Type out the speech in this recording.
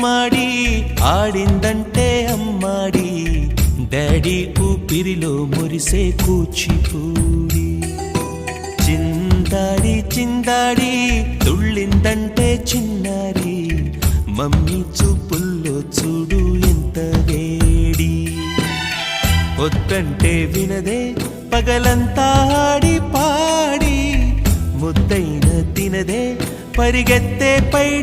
గుమ్మాడి ఆడిందంటే అమ్మాడి డాడీ ఊపిరిలో మురిసే కూచిపూడి చిందాడి చిందాడి తుళ్ళిందంటే చిన్నారి మమ్మీ చూపుల్లో చూడు ఎంత వేడి వద్దంటే వినదే పగలంతా ఆడి పాడి ముద్దైన తినదే పరిగెత్తే పైడి